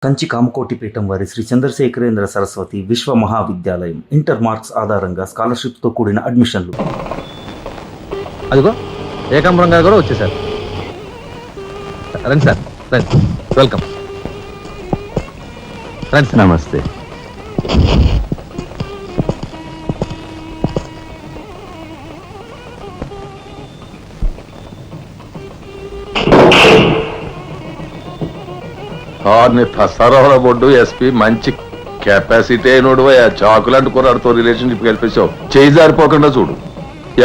కంచి కామకోటి పీఠం వారి శ్రీ చంద్రశేఖరేంద్ర సరస్వతి విశ్వ మహావిద్యాలయం ఇంటర్ మార్క్స్ ఆధారంగా స్కాలర్షిప్తో కూడిన అడ్మిషన్లు. అదిగో ఏకాంబరం గారు కూడా వచ్చేసారు. రండి సార్, రండి, వెల్కమ్. రండి సార్. నమస్తే. ఫసారావుల బొడ్డు ఎస్పీ మంచి కెపాసిటీ అయినోడు చాకులాంటి కుర్రాడితో రిలేషన్షిప్ కల్పించావు. చేయి జారిపోకుండా చూడు,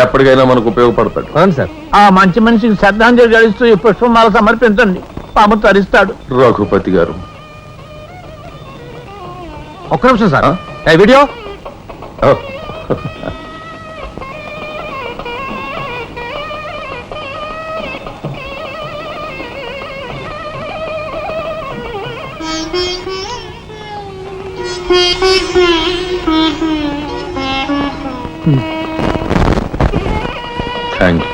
ఎప్పటికైనా మనకు ఉపయోగపడతాడు. రండి సార్. ఆ మంచి మనిషికి శ్రద్ధాంజలి గడిస్తూ ఈ పుష్పమాల సమర్పించండి, పాము తరిస్తాడు. రఘుపతి గారు ఒక్క నిమిషం సార్. Video thank you.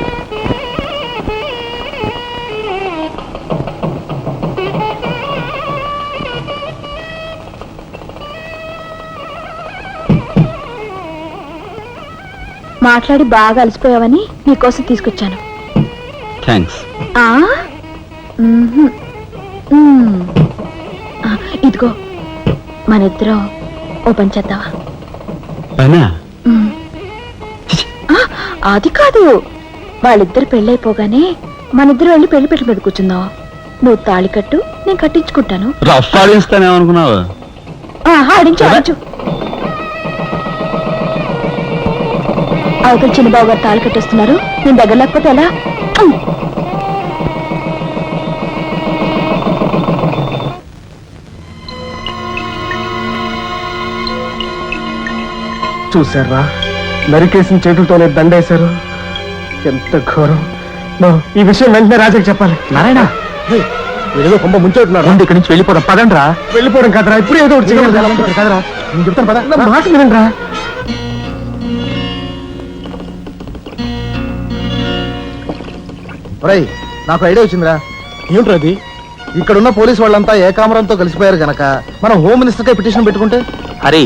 మాట్లాడి బాగా అలసిపోయావని నీకోసం తీసుకొచ్చాను. థ్యాంక్స్. ఇదిగో మన ఇద్దరం ఓ పని చేద్దావా? అది కాదు, వాళ్ళిద్దరు పెళ్ళైపోగానే మన ఇద్దరు వెళ్ళి పెళ్లి పెట్టు మీద కూర్చుందాం. నువ్వు తాళి కట్టు, నేను కట్టించుకుంటాను. రఫ్ ఆడిస్తానేమనుకున్నావు? ఆడించు ఆడించు. అవతల చిన్నబాబు గారు తాళి కట్టేస్తున్నారు, నేను దగ్గర లేకపోతే ఎలా? చూసారా, నరికేసిన చేతులతోనే దండేశారు. ఎంత ఘోరం! ఈ విషయం వెంటనే రాజాకి చెప్పాలి. నారాయణ, ఏదో కొంప ముంచెట్టున్నారు. ముందు ఇక్కడి నుంచి వెళ్ళిపోవడం. పదండ్రా. వెళ్ళిపోవడం కదరా, ఇప్పుడు ఏదో ఒకటి చేయాలి కదరా. నేను చెప్తాను పద, నా మాట వినండిరా. ఒరేయ్, నాకు ఐడియా వచ్చిందిరా. ఏమిట్రా అది? ఇక్కడున్న పోలీసు వాళ్ళంతా ఏకామరంతో కలిసిపోయారు గనక మనం హోమ్ మినిస్టర్కే పిటిషన్ పెట్టుకుంటే. హరి,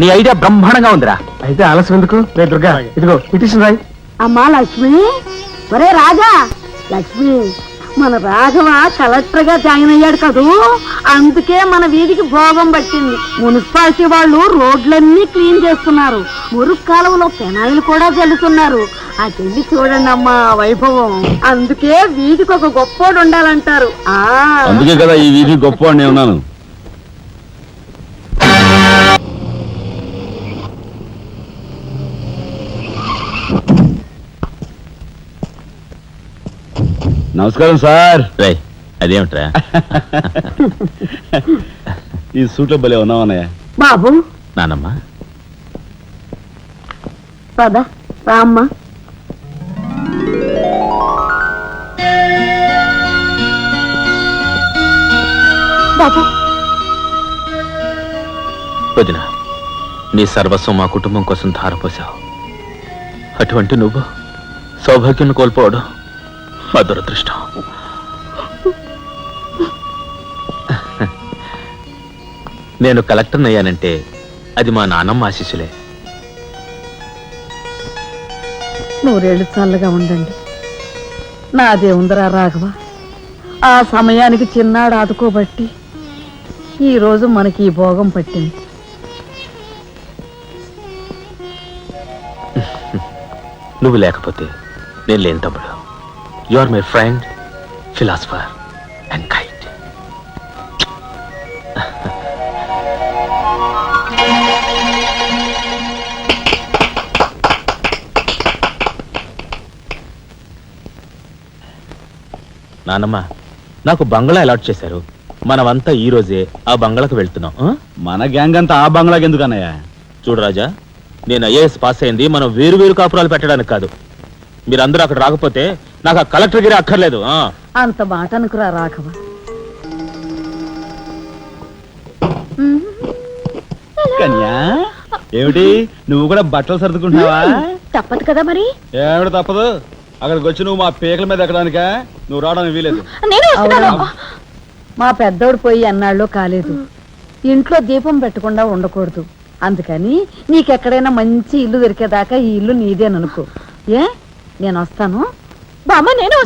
నీ ఐడియా బ్రహ్మాండంగా ఉందిరా. అయితే ఆలస్యం ఎందుకు? రే దుర్గా, ఇదిగో పిటిషన్ రాయి. అమ్మా లక్ష్మి, ఒరే రాజా, లక్ష్మి, మన రాఘవ కలెక్టర్ గా జాయిన్ అయ్యాడు కదూ, అందుకే మన వీధికి భోగం పట్టింది. మున్సిపాలిటీ వాళ్ళు రోడ్లన్నీ క్లీన్ చేస్తున్నారు, మురుగు కాలువలో పెనాయిలు కూడా చల్లుతున్నారు. ఆ చెల్లి చూడండి అమ్మా వైభవం. అందుకే వీధికి ఒక గొప్పోడు ఉండాలంటారు. అందుకే కదా ఈ వీధి గొప్పవాడిని ఉన్నాను. నమస్కారం సార్. అదేమిట్రా ఈ సూట్లో భలే ఉన్నావన్నయ్య. బాబు, నానమ్మ, పద రామ్మా. బాబు, వదిన, నీ సర్వస్వం మా కుటుంబం కోసం ధారపోసావు. అటువంటి నువ్వు సౌభాగ్యం కోల్పోవడం మా దురదృష్టం. నేను కలెక్టర్ అయ్యానంటే అది మా నాన్నమ్మ ఆశీస్సులే. నూరేళ్ళు చల్లగా ఉండండి. నాదే ఉందరా రాఘవ, ఆ సమయానికి చిన్నాడు ఆదుకోబట్టి ఈ రోజు మనకి ఈ భోగం పట్టింది. నువ్వు లేకపోతే నేను లేని తమ్ముడు. You are my friend, philosopher and guide. నానమ్మ, నాకు బంగ్లా అలాట్ చేశారు. మనమంతా ఈ రోజే ఆ బంగ్లాకు వెళ్తున్నాం. మన గ్యాంగ్ అంతా ఆ బంగ్లాకి ఎందుకు అన్నయ్య? చూడు రాజా, నేను ఐఏఎస్ పాస్ అయింది మనం వేరు వేరు కాపురాలు పెట్టడానికి కాదు. మీరందరూ అక్కడ రాకపోతే నాకు ఆ కలెక్టర్ గిరి అక్కర్లేదు. అంత మాట అనుకురా రాఘవ. కన్యా, ఏమిటి నువ్వు కూడా బట్టలు సర్దుకుంటున్నావా? తప్పదు కదా మరి. ఏమిటి తప్పదు? అక్కడికి వచ్చి నువ్వు మా పీకల మీద ఎక్కడానికా? నువ్వు రావడానికి వీలేదు. నేను వస్తున్నాను. మా పెద్దోడు పోయి అన్నాళ్ళు కాలేదు. ఇంట్లో దీపం పెట్టకుండా ఉండకూడదు. అందుకని నీకెక్కడైనా మంచి ఇల్లు దొరికేదాకా ఈ ఇల్లు నీదేననుకో. ఏ నేను వస్తాను. బామ్మ నేను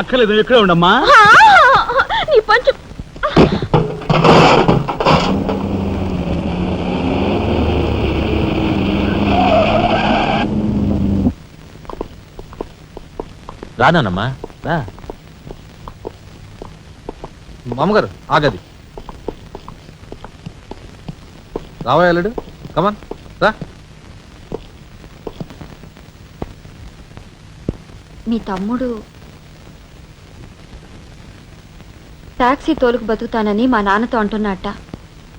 అక్కర్లేదు ఇక్కడే ఉండమ్మా. నీ పంచు రానమ్మా రా. మామగారు ఆగది రావాయలుడు కమన్ రా. మీ తమ్ముడు టాక్సీ తోలుకు బతుకుతానని మా నాన్నతో అంటున్నట్ట.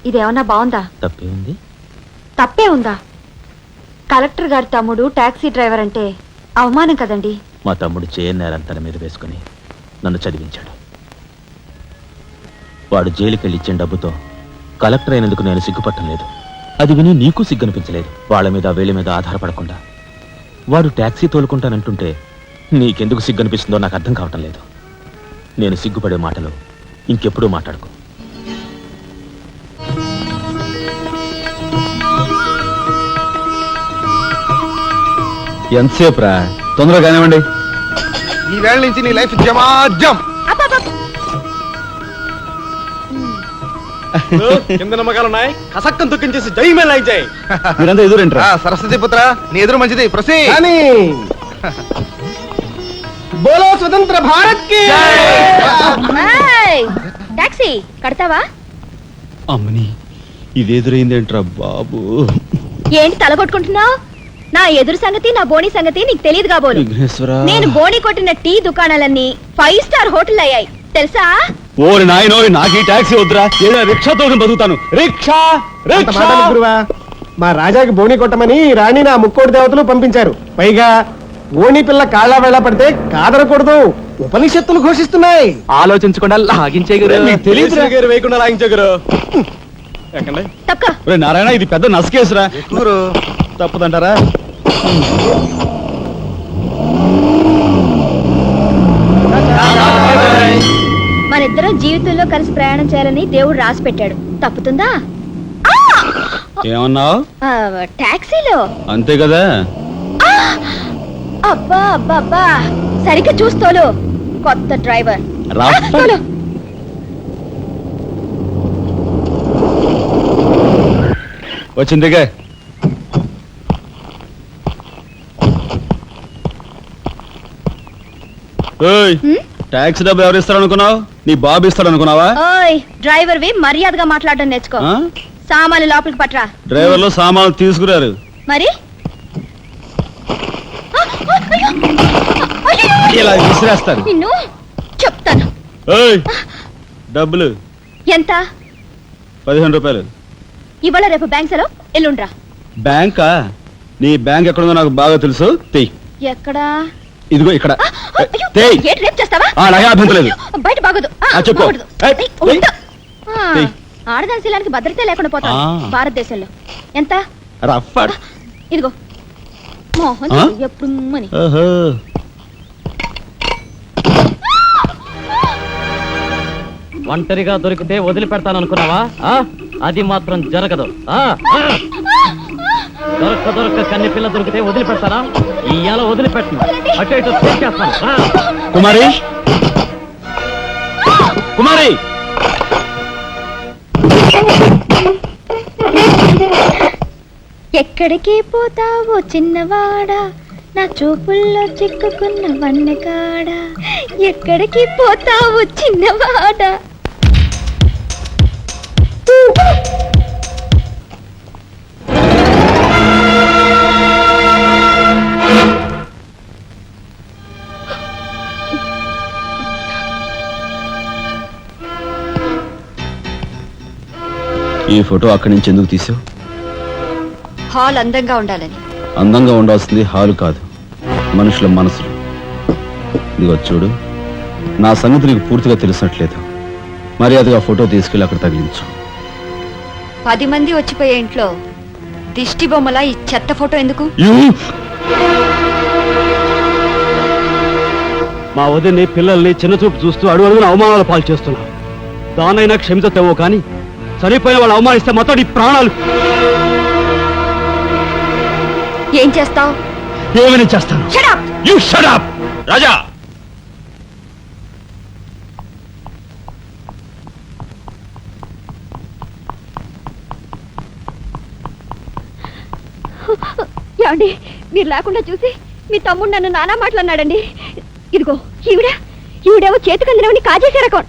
ఇదేమన్నా బాగుందా? తప్పే ఉంది. తప్పే ఉందా? కలెక్టర్ గారి తమ్ముడు టాక్సీ డ్రైవర్ అంటే అవమానం కదండి. మా తమ్ముడు చేయన్నారని తన మీద వేసుకుని నన్ను చదివించాడు. వాడు జైలుకెళ్ళి ఇచ్చిన డబ్బుతో కలెక్టర్ అయినందుకు నేను సిగ్గుపట్టం లేదు. అది విని నీకు సిగ్గనిపించలేదు. వాళ్ళ మీద వీళ్ళ మీద ఆధారపడకుండా వాడు టాక్సీ తోలుకుంటానంటుంటే నీకెందుకు సిగ్గనిపిస్తుందో నాకు అర్థం కావటం లేదు. నేను సిగ్గుపడే మాటలు ఇంకెప్పుడూ మాట్లాడుకో. ఎంతసేపు రా, తొందరగా కానివ్వండి. ఈ వేళ నుంచి నీ లైఫ్ జమాజం. కింద నమ్మకాలు ఉన్నాయి. కసక్కం దుఃఖించేసి జై మేళ జై. మీరంతా ఎదురేంట్రా? సరస్వతి పుత్ర నీ ఎదురు మంచిది. ప్రసీ బోలో స్వతంత్ర భారత్ కి టాక్సీ కడతావా? అమ్మని ఇదెదురైందేంట్రా బాబు. ఏంటి తల కొట్టుకుంటున్నావు? నా ఎదురు సంగతి నా బోని సంగతి నీకు తెలియదు కాబోలు. నేను బోని కొట్టిన టీ దుకాణాలన్నీ 5 స్టార్ హోటల్ అయ్యాయి తెలుసా? ఓరి నాయనో, నాకు ఈ టాక్సీ వద్దురా. ఏదో రిక్షాతో బతుకుతాను. రిక్షా గురువా, మా రాజాకి బోని కొట్టమని రాణి నా ముక్కోటి దేవతలు పంపించారు. పైగా ఓణి పిల్ల కాళ్ళ వేళ పడితే కాదరకూడదు ఉపనిషత్తులు ఘోషిస్తున్నాయి. ఆలోచించకుండా లాగించే తెలియదు వేయకుండా లాగించగరు. నారాయణ, ఇది పెద్ద నసకేసురా. తప్పదంటారా? మనిద్దరం జీవితంలో కలిసి ప్రయాణం చేయాలని దేవుడు రాసి పెట్టాడు. తప్పుతుందా? ఏమన్నావు? టాక్సీలో అంతే కదా. అబ్బా అబ్బా అబ్బా, సరిగ్గా చూస్తోలు. కొత్త డ్రైవర్ తోలు. వచ్చిందిగా. టాక్సీ డబ్బు ఎవరు ఇస్తారు అనుకున్నావు? నీ బాబు ఇస్తాడు అనుకున్నావా? ఓయ్ డ్రైవర్ వి మర్యాదగా మాట్లాడడం నేర్చుకో. సామాన్లు లోపలికి పట్రా. డ్రైవర్లు సామాన్లు తీసుకురారు. మరి ఇలా విసిరేస్తారు. నిన్ను చెప్తాను. డబ్బులు ఎంత? 15 రూపాయలు. ఇవాళ రేపు బ్యాంక్ సెలవు, ఎల్లుండ్రా. బ్యాంకా? నీ బ్యాంక్ ఎక్కడుందో నాకు బాగా తెలుసు. తెయ్. ఎక్కడా? ఇదిగో ఇక్కడ. ఏంటి రేపు చేస్తావా? అలాగే అభ్యంతరం లేదు. బయట బాగోదు. చెప్పు. ఆడదాని శీలానికి భద్రత లేకుండా పోతాం భారతదేశంలో. ఎంత? రఫ్. ఇదిగో మోహన్ ఎప్పుడు మని. ఒంటరిగా దొరికితే వదిలిపెడతాను అనుకున్నావా? అది మాత్రం జరగదు. దొరక్క కన్ని పిల్ల దొరికితే వదిలిపెడతానా? ఇయ్యాల వదిలిపెట్టను. అటు ఇటు చేస్తాను. కుమారి, కుమారి, ఎక్కడికి పోతావో చిన్నవాడా, నా చూపుల్లో చిక్కుకున్న వన్నెకాడా. ఎక్కడికి పోతావో చిన్నవాడా. ఈ ఫోటో అక్కడి నుంచి ఎందుకు తీసావు? హాల్ అందంగా ఉండాలని. అందంగా ఉండాల్సింది హాలు కాదు, మనుషుల మనసులు. ఇదిగో చూడు, నా సంగతి నీకు పూర్తిగా తెలిసినట్లేదు. మర్యాదగా ఫోటో తీసుకెళ్ళి అక్కడ తగిలించు. 10 మంది వచ్చిపోయే ఇంట్లో దిష్టి బొమ్మలా ఈ చెత్త ఫోటో ఎందుకు? మా వదిని పిల్లల్ని చిన్న చూపు చూస్తూ అడుగున అవమానాలు పాలు చేస్తున్నా. దానైనా క్షమితేవో కానీ చనిపోయిన వాళ్ళు అవమానిస్తే మొత్తం నీ ప్రాణాలు ఏం చేస్తావు? ఏమైనా చేస్తాను. You shut up! రాజా, ఏమండి, మీరు లేకుండా చూసి మీ తమ్ముడు నన్ను నానా మాట్లాడినాడండి. ఇదిగో ఈవిడేమో చేతికి అందినవని కాజేసే రకం.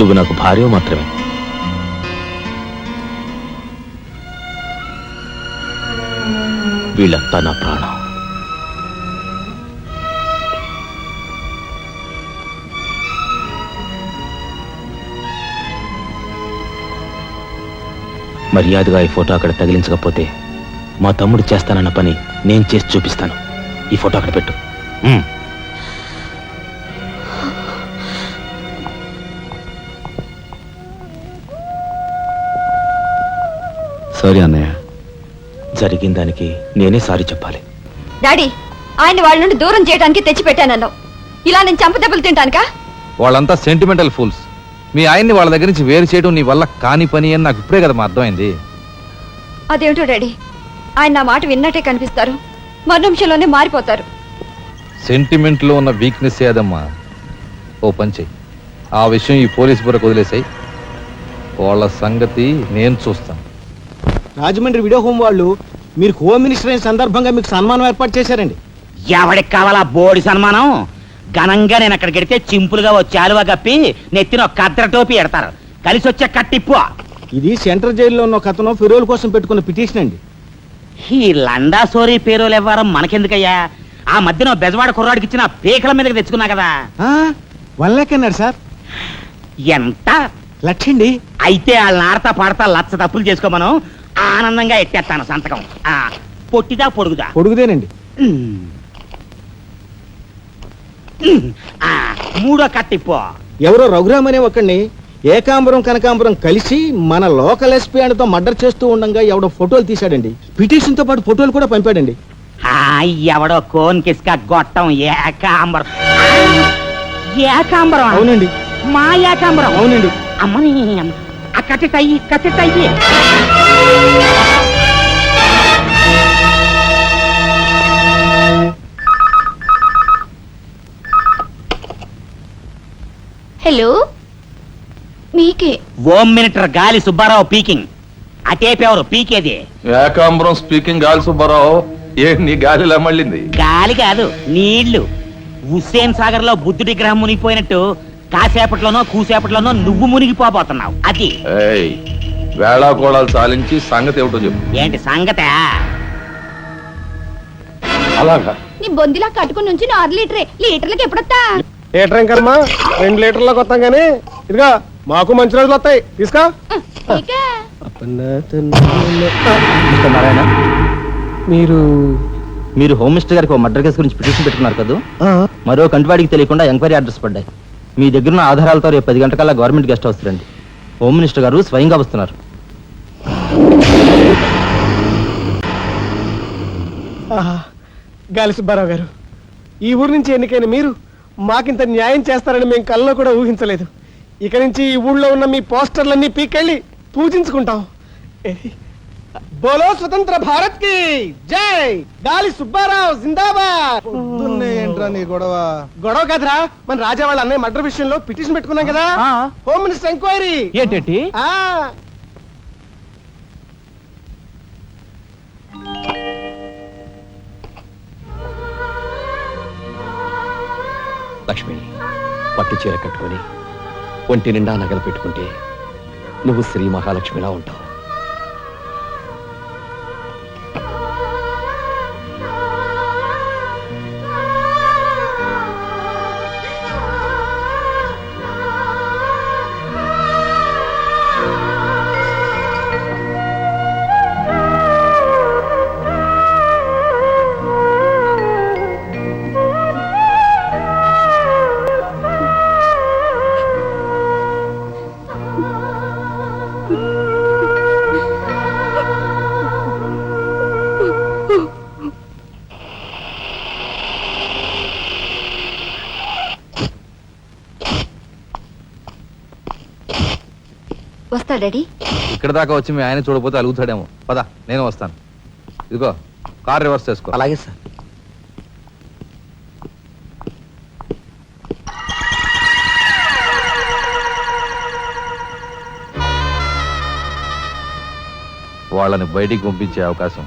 నువ్వు నాకు భార్య మాత్రమే. వీళ్ళంతా నా ప్రాణం. మర్యాదగా ఈ ఫోటో అక్కడ తగిలించకపోతే మా తమ్ముడు చేస్తానన్న పని నేను చేసి చూపిస్తాను. ఈ ఫోటో అక్కడ పెట్టు. సారీ అన్నయ్య. జరిగిన దానికి నేనే సారీ చెప్పాలి. డాడీ, ఆయన వాళ్ళ నుండి దూరం చేయడానికి తెచ్చిపెట్టానన్నావు. ఇలా నేను చంపదెబ్బలు తింటానుకా? వాళ్ళంతా సెంటిమెంటల్ ఫూల్స్. మీ ఆయన్ని వాళ్ళ దగ్గర నుంచి వేరు చేయడం నీ వల్ల కాని పని అని నాకు ఇప్పుడే కదా అర్థమైంది. అదేమిటో డాడీ, ఆయన నా మాట విన్నట్టే కనిపిస్తారు, మరు నిమిషంలోనే మారిపోతారు. సెంటిమెంట్ లో ఉన్న వీక్నెస్ ఏదమ్మా. ఓ పంచి, ఆ విషయం ఈ పోలీస్ బుర్రకు వదిలేసాయి. వాళ్ళ సంగతి నేను చూస్తాను. రాజమండ్రి వీడియో హోమ్ వాళ్ళు మీరు హోమ్ మినిస్టర్ అయిన సందర్భంగా మీకు సన్మానం ఏర్పాటు చేశారండి. ఎవడికి కావాలా బోడి సన్మానం? ఘనంగా నేను అక్కడికి వెడితే చింపులుగా వచ్చి ఆలువా కప్పి నెత్తిన ఒక కద్ర టోపీ ఎడతారు. కలిసి వచ్చే కట్టిప్పు. ఇది సెంట్రల్ జైల్లో ఉన్న ఒక అతను ఫిరోల్ కోసం పెట్టుకున్న పిటిషన్ అండి. ఈ లండా సోరీ పేరోలు ఇవ్వరం మనకెందుకయ్యా? ఆ మధ్యన బెజవాడ కుర్రాడికి ఇచ్చిన పీకల మీదకి తెచ్చుకున్నా కదా. 1 lakh అన్నాడు సార్. ఎంత? లక్షండి. అయితే వాళ్ళని ఆడతా పాడతా లచ్చ తప్పులు చేసుకోమను, ఆనందంగా ఎట్టేస్తాను సంతకం. పొట్టిదా పొడుగుదా? పొడుగుదేనండి. మూడో కట్టిప్పు. ఎవరో రఘురామ్ అనే ఒకడిని ఏకాంబరం కనకాంబరం కలిసి మన లోకల్ ఎస్పీ ఆయనతో మర్డర్ చేస్తూ ఉండగా ఎవడో ఫోటోలు తీశాడండి. పిటిషన్ తో పాటు ఫోటోలు కూడా పంపాడండి. ఎవడో కోన్ కిస్క గొట్టం ఏకాంబరం. ఏకాంబరం? అవునండి. మా ఏకాంబరం? అవునండి. అమ్మని కట్టెటయ్యి కట్టెటయ్యి. హలో, మీకే. హోమ్ మినిస్టర్ గాలి సుబ్బారావు పీకింగ్. అటేపెవరు పీకేది? ఏకాంబరం స్పీకింగ్. గాలి సుబ్బారావు, ఏ నీ గాలిలా మళ్ళింది? గాలి కాదు, నీళ్లు. హుస్సేన్ సాగర్ లో బుద్ధుడి గ్రహం మునిగిపోయినట్టు కాసేపట్లోనో కూసేపట్లోనో నువ్వు మునిగిపోబోతున్నావు. అది వేళాకోళాలు సాలించి సంగతి ఏమిటో చెప్పు. ఏంటి సంగతే? అలాగా నీ బొందిలా కట్టుకుని నుంచి 6 లీటరే. లీటర్లకు ఎప్పుడొస్తా? లీటర్ ఇంకమ్మా 2 లీటర్లకు వస్తాం కానీ ఇదిగా మాకు మంచి రోజులు వస్తాయి. తీసుకో. నారాయణ, మీరు మీరు హోమ్ మినిస్టర్ గారికి మర్డర్ కేసు గురించి పిటిషన్ పెట్టుకున్నారు కదా. మరో కంటివాడికి తెలియకుండా ఎంక్వైరీ అడ్రస్ పడ్డాయి. మీ దగ్గర ఉన్న ఆధారాలతో రేపు 10 గంటకల్లా గవర్నమెంట్ గెస్ట్ హౌస్ రండి. హోమ్ మినిస్టర్ గారు స్వయంగా వస్తున్నారు. గాలి సుబ్బారావు గారు, ఈ ఊరు నుంచి ఎన్నికైన మీరు మాకింత న్యాయం చేస్తారని మేము కల్లో కూడా ఊహించలేదు. ఇక నుంచి ఈ ఊళ్ళో ఉన్న మీ పోస్టర్లన్నీ పీకెళ్ళి పూజించుకుంటాం. బోలో స్వతంత్ర భారత్ కి జై. గాలి సుబ్బారావు జిందాబాద్. ఏంట్రా నీ గొడవ? గొడవ కదరా, మన రాజా వాళ్ళ అన్నయ్య మర్డర్ విషయంలో పిటిషన్ పెట్టుకున్నాం కదా. Home minister enquiry. ఏంటి? లక్ష్మి, పట్టు చీర కట్టుకొని ఒంటి నిండా నగలు పెట్టుకుంటే నువ్వు శ్రీ మహాలక్ష్మిలా ఉంటావు. వస్తా డాడీ. ఇక్కడ దాకా వచ్చి మీ ఆయన చూడకపోతే అలుగుతాడేమో. పద, నేను వస్తాను. ఇదిగో కార్ రివర్స్ చేసుకో. అలాగే సార్. వాళ్ళని బయటికి పంపించే అవకాశం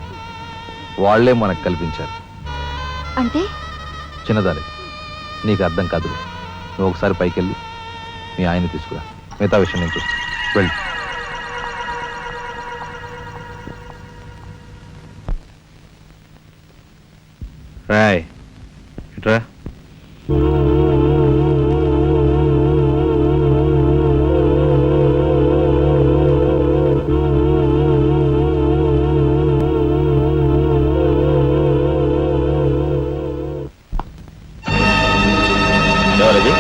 వాళ్లే మనకు కల్పించారు. అంటే చిన్నదారి, నీకు అర్థం కాదు. నువ్వు ఒకసారి పైకి వెళ్ళి మీ ఆయన్ని తీసుకురా. మిగతా విషయం నేను చూస్తాను. వెళ్ళి. రాయ్ ఇట్రా. ఎవరది?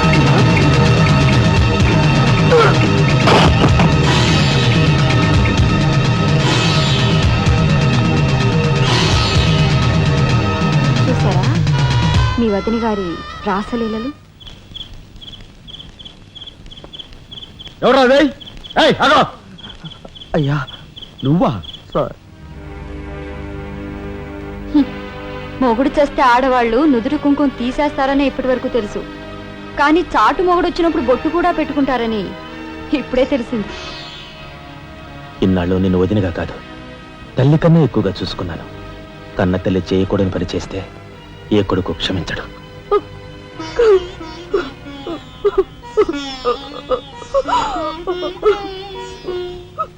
చూసారా మీ వదిన గారి రాసలీలలు? ఎవరా అదే? అయ్యా నువ్వా? సార్. మొగుడు చేస్తే ఆడవాళ్ళు నుదురు కుంకుమ తీసేస్తారని ఇప్పటి వరకు తెలుసు, కానీ చాటు మొగుడు వచ్చినప్పుడు బొట్టు కూడా పెట్టుకుంటారని ఇప్పుడే తెలిసింది. ఇన్నాళ్ళు నిన్ను వదినగా కాదు, తల్లి కన్నా ఎక్కువగా చూసుకున్నాను. కన్న తల్లి చేయకూడని పని చేస్తే ఏ కొడుకు క్షమించడు.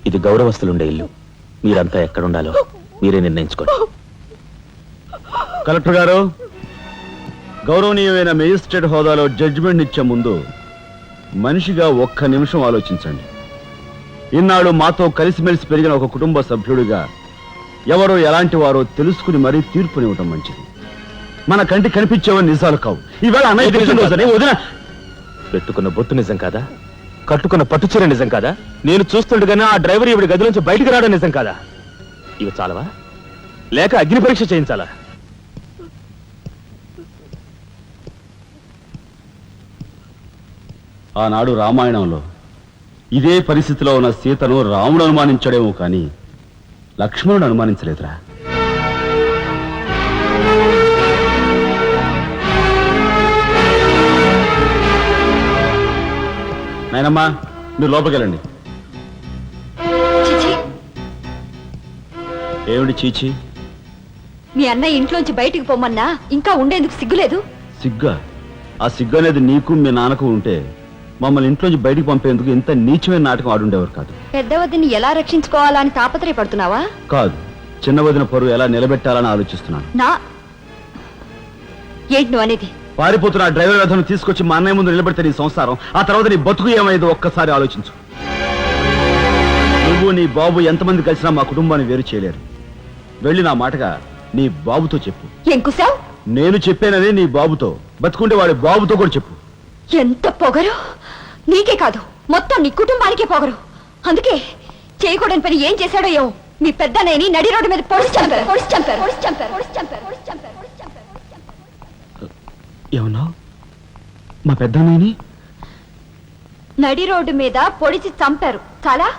ఇది గౌరవస్తులుండే ఇల్లు. మీరంతా ఎక్కడుండాలో మీరే నిర్ణయించుకోండి. కలెక్టర్ గారు, గౌరవనీయమైన మేజిస్ట్రేట్ హోదాలో జడ్జిమెంట్ ఇచ్చే ముందు మనిషిగా ఒక్క నిమిషం ఆలోచించండి. ఇన్నాళ్ళు మాతో కలిసిమెలిసి పెరిగిన ఒక కుటుంబ సభ్యుడిగా ఎవరో ఎలాంటి వారో తెలుసుకుని మరీ తీర్పునివ్వటం మంచిది. మన కంటి కనిపించేవని నిజాలు కావు. ఈవేళ అన్నయ్య పుట్టినరోజని వదిన పెట్టుకున్న బొట్టు నిజం కాదా? కట్టుకున్న పట్టుచీర నిజం కాదా? నేను చూస్తుండగానే ఆ డ్రైవర్ ఇవిడి గది నుంచి బయటికి రావడం నిజం కాదా? ఇవి చాలవా, లేక అగ్ని పరీక్ష చేయించాలా? ఆనాడు రామాయణంలో ఇదే పరిస్థితిలో ఉన్న సీతను రాముడు అనుమానించడేమో కానీ లక్ష్మణుడు అనుమానించలేదురా. నాయనమ్మా, మీరు లోపలికెళ్ళండి. చిచి, ఏమిటి చీచి? మీ అన్నయ్య ఇంట్లోంచి బయటికి పొమ్మన్నా ఇంకా ఉండేందుకు సిగ్గులేదు? సిగ్గా? ఆ సిగ్గు అనేది నీకు మీ నాన్నకు ఉంటే మమ్మల్ని ఇంట్లోంచి బయటికి పంపేందుకు ఇంత నీచమైన నాటకం ఆడుండేవారు కాదు. పెద్ద వదిని ఎలా రక్షించుకోవాలా అని తాపత్రయపడుతున్నావా? కాదు, చిన్న వదిన పరువు ఎలా నిలబెట్టాలని ఆలోచిస్తున్నాను. ఏంటి నువ్వు అనేది? పారిపోతున్న ఆ డ్రైవర్ వ్యధను తీసుకొచ్చి మా అన్నయ్య ముందు నిలబెడితే నీ సంసారం, ఆ తర్వాత నీ బతుకు ఏమైందో ఒక్కసారి ఆలోచించు. నువ్వు నీ బాబు ఎంతమంది కలిసినా మా కుటుంబాన్ని వేరు చేయలేరు. వెళ్ళి నా మాటగా నీ బాబుతో చెప్పు. ఏం కుసావ్? నేను చెప్పానని నీ బాబుతో, బతుకుంటే వాడి బాబుతో కూడా చెప్పు. ఎంత పొగరు! నీకే కాదు, మొత్తం నీ కుటుంబానికే పొగరు. అందుకే చేయకూడని పని ఏం చేశాడో ఏమో మీ పెద్దనేని నడి రోడ్డు మీద పొడిచి చంపారు. ఏమన్నా? మా పెద్దనాయని నడి రోడ్డు మీద పొడిచి చంపారు. చాలా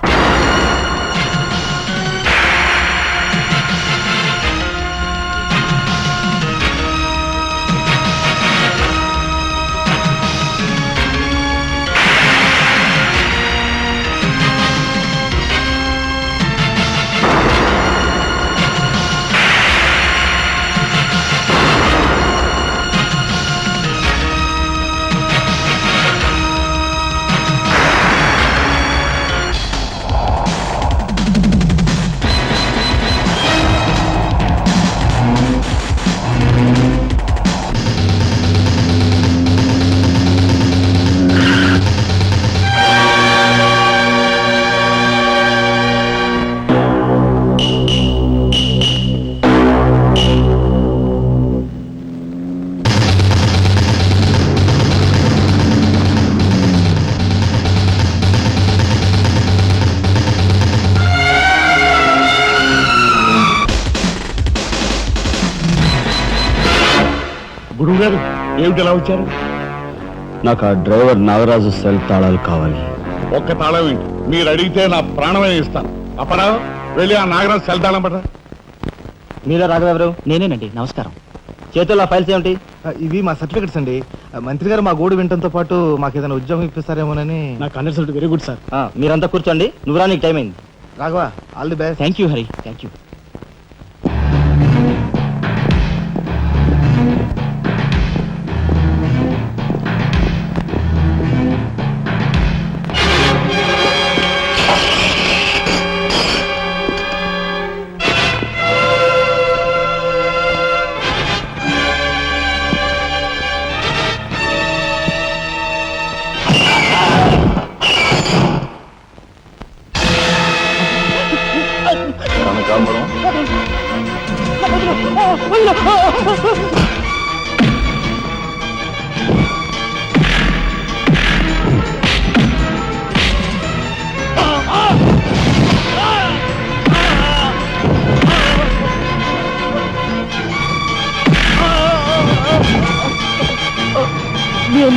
గురువు గారు, ఏమిటి ఎలా వచ్చారు? నాకు ఆ డ్రైవర్ నాగరాజు సెల్ తాళాలు కావాలి. ఒక్క తాళం ఏంటి మీరు అడిగితే నా ప్రాణమే ఇస్తాను. అప్పరా వెళ్ళి ఆ నాగరాజు సెల్ తాళం పట్ట. మీరే రాఘవ ఎవరు? నేనేనండి, నమస్కారం. చేతుల్లో ఫైల్స్ ఏమిటి? ఇవి మా సర్టిఫికెట్స్ అండి. మంత్రి గారు మా గోడు వినటంతో పాటు మాకు ఏదైనా ఉద్యోగం ఇప్పిస్తారేమోనని. నా కన్సల్ట్ వెరీ గుడ్ సార్. మీరంతా కూర్చోండి, నువ్వు రా, నీకు టైం అయింది. Raghava, all the best. Thank you Hari, thank you.